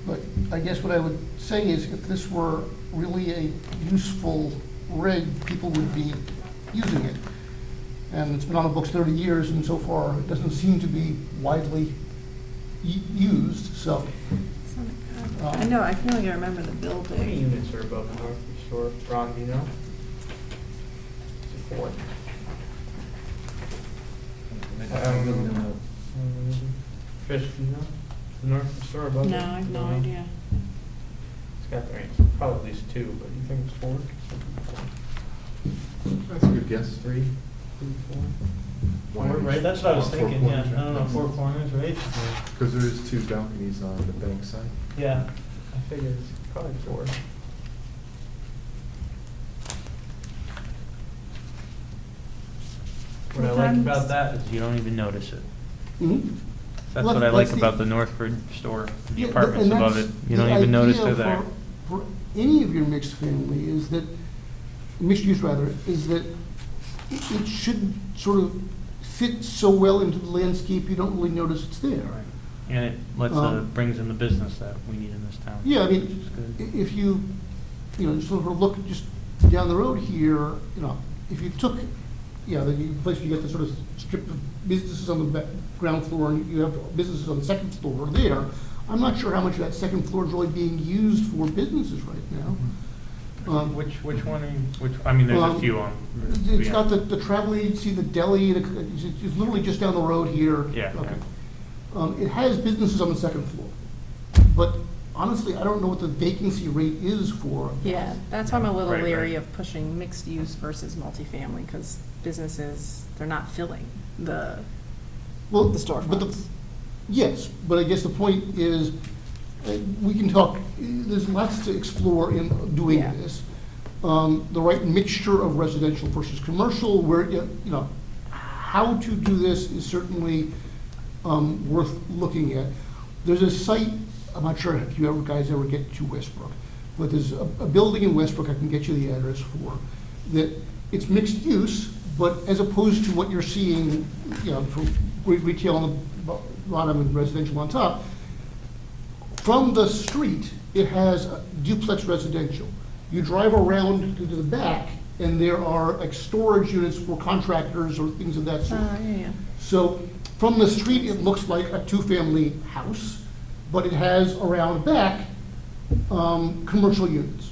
But I guess what I would say is if this were really a useful reg, people would be using it. And it's been on the books 30 years, and so far it doesn't seem to be widely used, so. I know, I feel like I remember the How many building. units are above the North Shore? Ron, do you know? Is it 4? I really don't know. Trish, do you know? The North Shore above it? No, I have no idea. It's got the range, probably at least 2, but you think it's 4? That's a good guess. 3, 4? One Four, each. right, that's what I was Four thinking, yeah, corners, I don't know, right? 4 corners, right? Because there is 2 balconies on the bank side. Yeah, I figured it's probably 4. What I like Sometimes- about that is you don't even notice it. Mhm. That's Well, what I like that's the- about the Northford store, the Yeah, apartments and above that's it. You don't even the notice idea they're there. For any of your mixed family is that, mixed use rather, is that it should sort of fit so well into the landscape, you don't really notice it's there. And it lets, brings in the business that we need in this town. Yeah, I which mean, is good. if you, sort of look just down the road here, if you took, the place you get the sort of strip of businesses on the ground floor and you have businesses on the second floor there, I'm not sure how much of that second floor is really being used for businesses right now. Which one are you, I mean, there's a few on. It's yeah. got the travel agency, the deli, it's literally just down the road here. Yeah, Okay. It has businesses on the second floor, but honestly, I don't know what the vacancy rate is for. Yeah, that's why I'm a little Right, leery right. of pushing mixed use versus multifamily, because businesses, they're not filling the, Well, the storefronts. Yes, but I guess the point is, we can talk, there's lots to explore in doing Yeah. this. The right mixture of residential versus commercial, where, how to do this is certainly worth looking at. There's a site, I'm not sure if you guys ever get to Westbrook, but there's a building in Westbrook, I can get you the address for, that it's mixed use, but as opposed to what you're seeing, for retail on the bottom and residential on top, from the street, it has a duplex residential. You drive around to the back, and there are like storage units for contractors or things of that sort. yeah. So from the street, it looks like a two-family house, but it has around back, commercial units.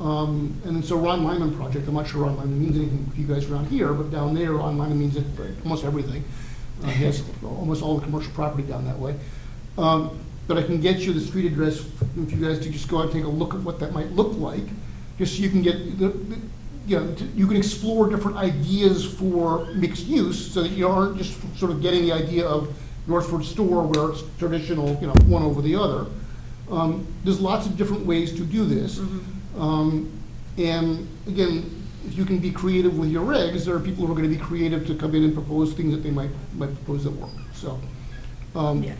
And it's a Ron Lyman project. I'm not sure Ron Lyman means anything to you guys around here, but down there, Ron Lyman means almost everything. He has almost all the commercial property down that way. But I can get you the street address if you guys to just go out and take a look at what that might look like, just so you can get, you can explore different ideas for mixed use, so that you aren't just sort of getting the idea of Northford store where it's traditional, one over the other. There's lots of different ways to do this. And again, if you can be creative with your regs, there are people who are going to be creative to come in and propose things that they might propose that work. So, Yeah.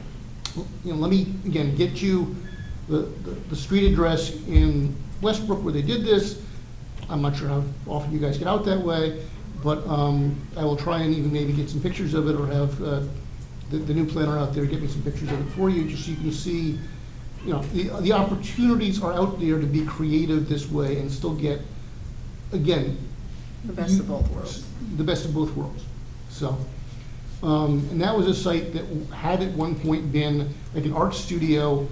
let me, again, get you the street address in Westbrook where they did this. I'm not sure how often you guys get out that way, but I will try and even maybe get some pictures of it, or have the new planner out there get me some pictures of it for you, just so you can see, the opportunities are out there to be creative this way and still get, again, The best of both worlds. the best of both worlds. So, and that was a site that had at one point been like an art studio,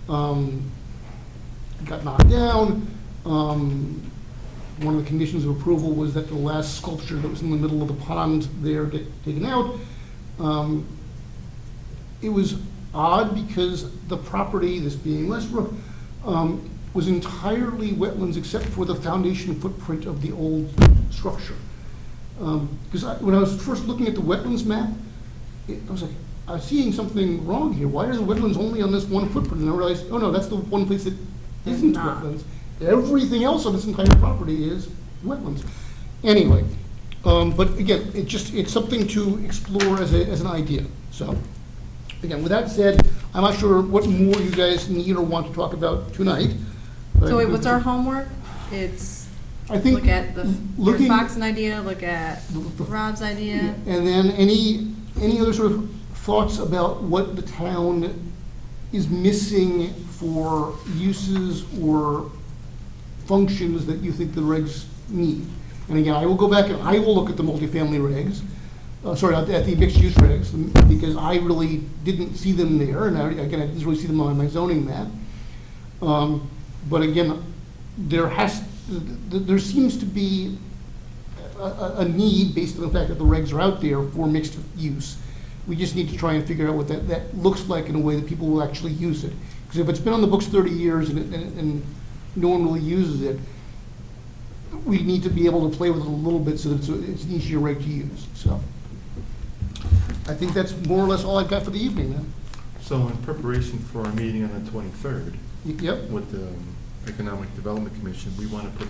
got knocked down. One of the conditions of approval was that the last sculpture that was in the middle of the pond there get taken out. it was odd because the property, this being Westbrook, was entirely wetlands except for the foundation footprint of the old structure. Because when I was first looking at the wetlands map, I was like, I'm seeing something wrong here. Why are the wetlands only on this one footprint? And I realized, oh no, that's the one place that isn't not. wetlands. Everything else on this entire property is wetlands. Anyway, but again, it's something to explore as an idea. So, again, with that said, I'm not sure what more you guys need or want to talk about tonight. but- So wait, what's our homework? It's I think look at your looking- Foxen idea, look at Rob's idea. And then any other sort of thoughts about what the town is missing for uses or functions that you think the regs need? And again, I will go back and I will look at the multifamily regs, at the mixed-use regs, because I really didn't see them there, and I didn't really see them on my zoning map. But again, there seems to be a need, based on the fact that the regs are out there, for mixed use. We just need to try and figure out what that looks like in a way that people will actually use it. Because if it's been on the books 30 years and no one really uses it, we need to be able to play with it a little bit so that it's an easier reg to use. So I think that's more or less all I've got for the evening then. So in preparation for our meeting on the 23rd Yep. with the Economic Development Commission, we want to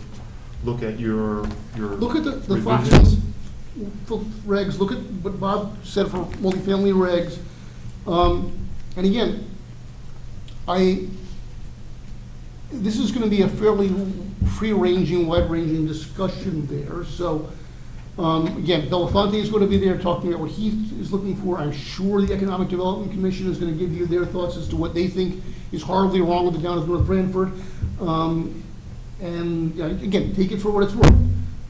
look at your Look at the revisions. Foxen regs, look at what Bob said for multifamily regs. And again, this is gonna be a fairly free-ranging, wide-ranging discussion there. So, again, Belafonte is gonna be there talking about what he is looking for. I'm sure the Economic Development Commission is gonna give you their thoughts as to what they think is horribly wrong with the town of North Branford. And again, take it for what it's worth.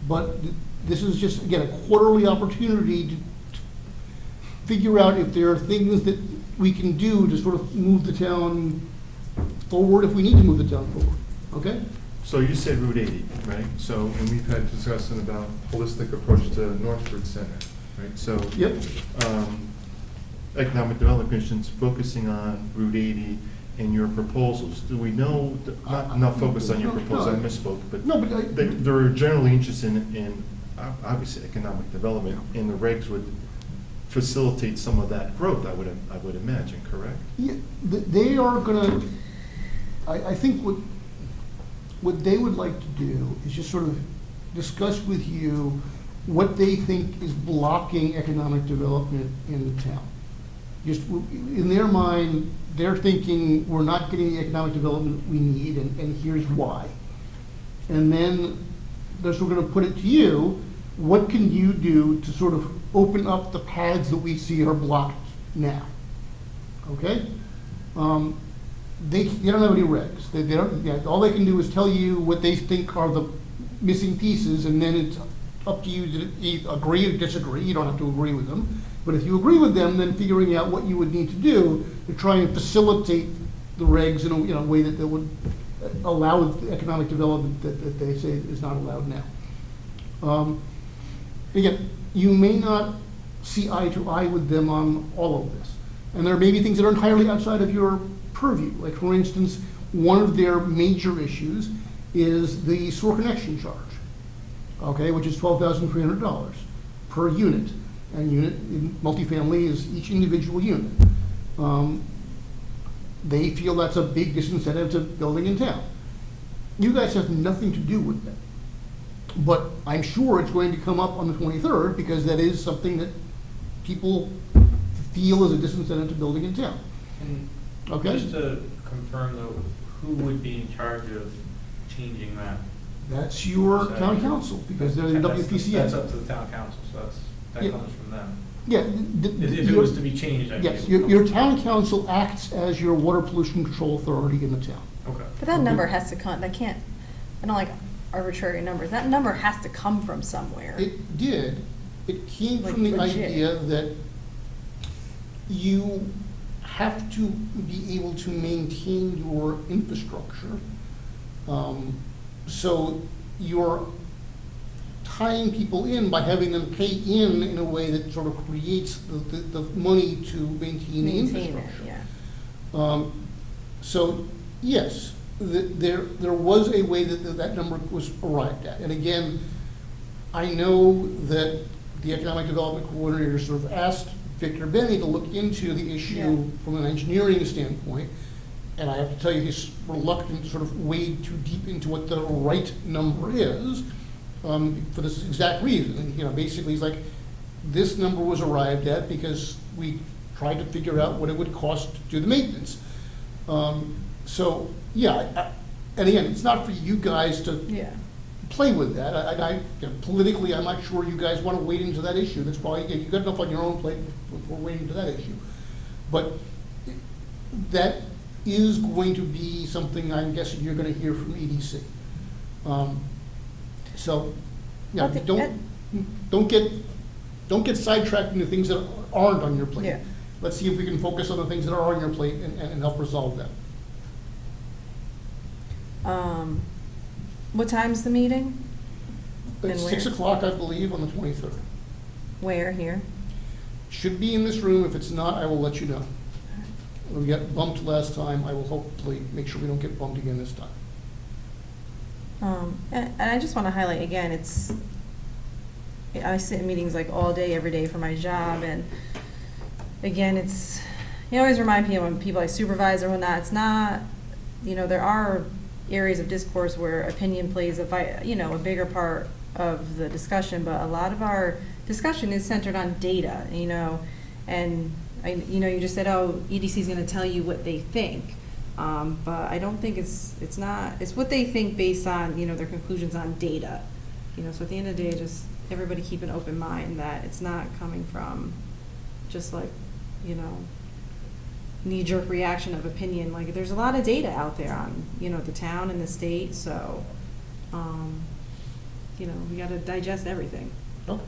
But this is just, again, a quarterly opportunity to figure out if there are things that we can do to sort of move the town forward if we need to move the town forward, okay? So you said Route 80, right? So, and we've had discussion about holistic approach to Northford Center, right? So. Yep. Economic Development Commission's focusing on Route 80 and your proposals. Do we know, not focus on your proposal, I misspoke, but No, but they're generally interested in obviously economic development, and the regs would facilitate some of that growth, I would imagine, correct? yeah, they are gonna, I think what they would like to do is just sort of discuss with you what they think is blocking economic development in the town. Just, in their mind, they're thinking, we're not getting the economic development we need, and here's why. And then they're sort of gonna put it to you, what can you do to sort of open up the paths that we see are blocked now? Okay? They don't have any regs. They don't, all they can do is tell you what they think are the missing pieces, and then it's up to you to either agree or disagree. You don't have to agree with them. But if you agree with them, then figuring out what you would need to do to try and facilitate the regs in a way that would allow the economic development that they say is not allowed now. Again, you may not see eye to eye with them on all of this. And there may be things that are entirely outside of your purview. Like, for instance, one of their major issues is the sewer connection charge, okay, which is $12,300 per unit. And unit in multifamily is each individual unit. They feel that's a big disincentive to building in town. You guys have nothing to do with that. But I'm sure it's going to come up on the 23rd, because that is something that people feel is a disincentive to building in town. And Okay? just to confirm though, who would be in charge of changing that? That's your town council, because they're the WPCA. That's up to the town council, so that Yeah. comes from them. Yeah. If it was to be changed, I'd be Yes, able to- your town council acts as your water pollution control authority in the town. Okay. But that number has to come, that can't, I don't like arbitrary numbers. That number has to come from somewhere. It did. It came Like from the legit. idea that you have to be able to maintain your infrastructure. So your tying people in by having them pay in a way that sort of creates the money to maintain the Maintain it, infrastructure. yeah. So, yes, there was a way that number was arrived at. And again, I know that the Economic Development Coordinator sort of asked Victor Benny to look into the issue Yeah. from an engineering standpoint. And I have to tell you, he's reluctant to sort of wade too deep into what the right number is, for this exact reason. And, you know, basically, he's like, this number was arrived at because we tried to figure out what it would cost to do the maintenance. So, yeah, and again, it's not for you guys to Yeah. play with that. You know, politically, I'm not sure you guys want to wade into that issue. That's probably, you've got enough on your own plate before wading into that issue. But that is going to be something I'm guessing you're going to hear from EDC. So, yeah, I think don't get sidetracked into things that aren't on your plate. Yeah. Let's see if we can focus on the things that are on your plate and help resolve them. What time's the meeting? It's And 6 where? o'clock, I believe, on the 23rd. Where, here? Should be in this room. If it's not, I will let you know. We got bumped last time. I will hopefully make sure we don't get bumped again this time. And I just want to highlight again, I sit in meetings like all day, every day for my job, and again, you always remind people when people I supervise or whatnot, it's not, there are areas of discourse where opinion plays a bigger part of the discussion, but a lot of our discussion is centered on data, and you just said, oh, EDC is going to tell you what they think. But I don't think it's what they think based on, their conclusions on data. So at the end of the day, just everybody keep an open mind that it's not coming from just like, knee-jerk reaction of opinion. Like, there's a lot of data out there on, the town and the state, so, we gotta digest everything. Okay.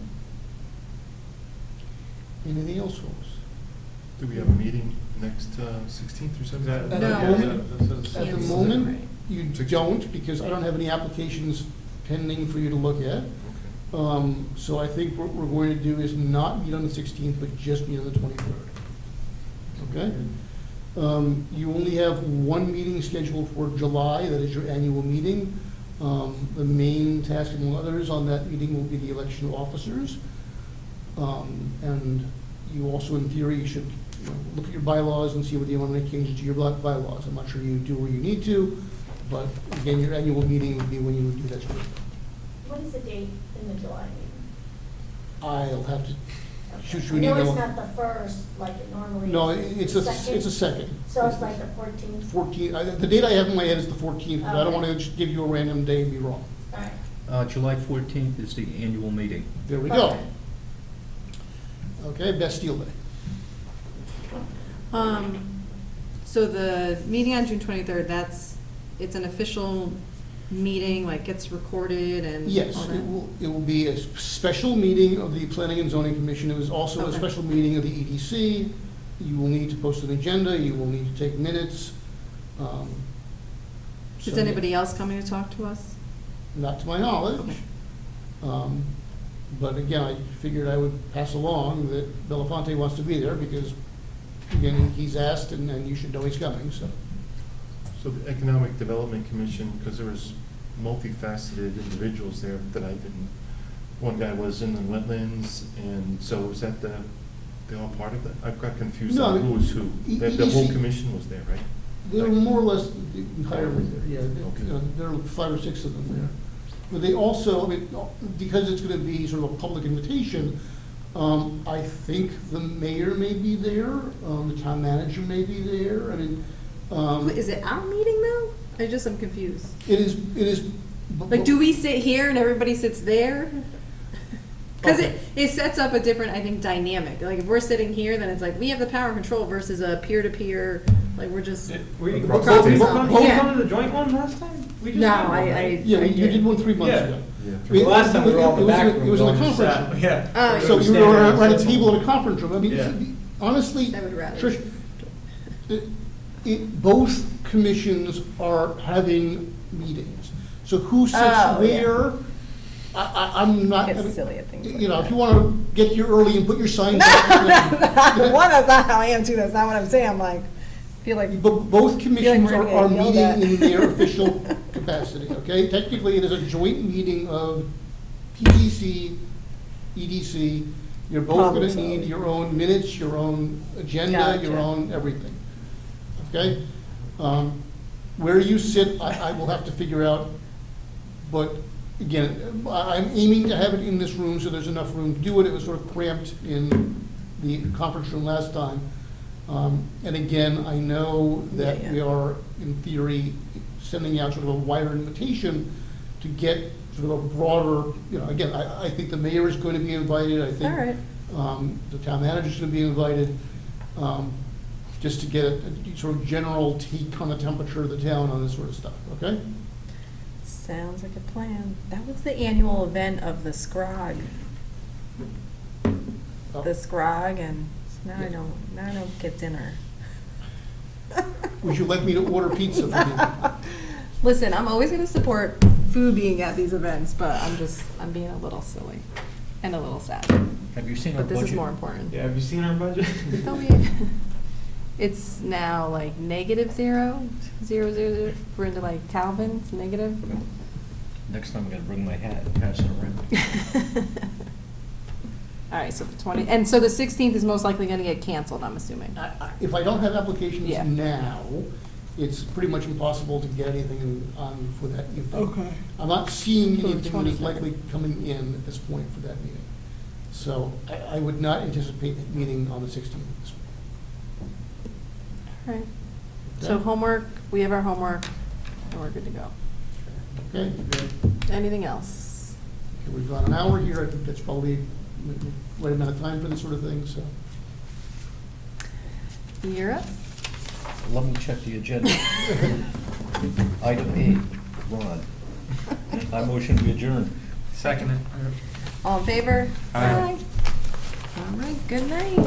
Anything else, folks? Do we have a meeting next 16th or 17th? At the moment, you don't, because I don't have any applications pending for you to look at. Okay. So I think what we're going to do is not meet on the 16th, but just meet on the 23rd. Okay? You only have one meeting scheduled for July, that is your annual meeting. The main task, among others, on that meeting will be the election of officers. And you also, in theory, should look at your bylaws and see whether you want to make changes to your bylaws. I'm not sure you do or you need to, but again, your annual meeting would be when you would do that sort of thing. What is the date in the July meeting? I'll have to shoot you I an know email. it's not the first, like it normally is. No, it's a second. So it's like the 14th? 14th, the date I have in my head is the 14th, but I don't Okay. want to just give you a random day and be wrong. All right. July 14th is the annual meeting. There we go. Okay. Okay, Bastille Day. So the meeting on June 23rd, it's an official meeting, like gets recorded and Yes, all that? it will be a special meeting of the Planning and Zoning Commission. It was also a Okay. special meeting of the EDC. You will need to post an agenda, you will need to take minutes. Is So, anybody else coming to talk to us? Not to my knowledge. Okay. But again, I figured I would pass along that Belafonte wants to be there because, again, he's asked and you should know he's coming, so. So the Economic Development Commission, because there was multifaceted individuals there that I didn't, one guy was in the wetlands, and so was that they all part of that? I've got confused No, on who was who. The whole EDC commission was there, right? They were more or less entirely there, yeah. Okay. There are 5 or 6 of them there. But they also, because it's going to be sort of a public invitation, I think the mayor may be there, the town manager may be there. I mean, Is it our meeting though? I'm confused. it is. Like, do we sit here and everybody sits there? Because Okay. it sets up a different, I think, dynamic. Like, if we're sitting here, then it's like, we have the power control versus a peer-to-peer, like, we're just. Were you Both- come yeah. to the joint one last time? We just No, did one, right? Yeah, you did one 3 months Yeah. ago. Yeah. The last time we were all in the back room. It was in the going, conference sat- room. Yeah. Oh, So We you were were standing at a around table in a conference room. I mean, Yeah. honestly, I would rather. Trish, both commissions are having meetings. So who sits Oh, yeah. where, I'm not. Get silly at things like You know, if that. you want to get here early and put your signs up. One, that's not how I am too, that's not what I'm saying, I'm like, feel like. Both commissions we're are gonna get yelled meeting at. in their official capacity, okay? Technically, it is a joint meeting of PDC, EDC. You're both Problem gonna need solving. your own minutes, your own agenda, your Gotcha. own everything, okay? Where you sit, I will have to figure out, but again, I'm aiming to have it in this room so there's enough room to do it. It was sort of cramped in the conference room last time. And again, I know that Yeah. we are, in theory, sending out sort of a wider invitation to get sort of a broader, you know, again, I think the mayor is going to be invited, I think. All right. The town manager's going to be invited, just to get a sort of general take on the temperature of the town on this sort of stuff, okay? Sounds like a plan. That was the annual event of the Scrog. The Scrog, and now I don't get dinner. Would you like me to order pizza for you? Listen, I'm always gonna support food being at these events, but I'm being a little silly and a little sad. Have you seen our But budget? this is more important. Yeah, have you seen our budget? Tell me, it's now like -0, 0, 0, 0. We're into like Calvin, it's negative. Next time I'm gonna bring my hat and pass it around. All right, so the 20, and so the 16th is most likely gonna get canceled, I'm assuming. If I don't have applications Yeah. now, it's pretty much impossible to get anything on for that evening. I'm not seeing For the anything that is 23rd. likely coming in at this point for that meeting. So I would not anticipate a meeting on the 16th at this point. All right. So Okay. homework, we have our homework, and we're good to go. Okay? Anything else? Okay, we've got an hour here. I think that's probably the right amount of time for this sort of thing, so. You're up. Let me check the agenda. Item 8, Ron. I motion to adjourn. Second. All in favor? Aye. All right, good night.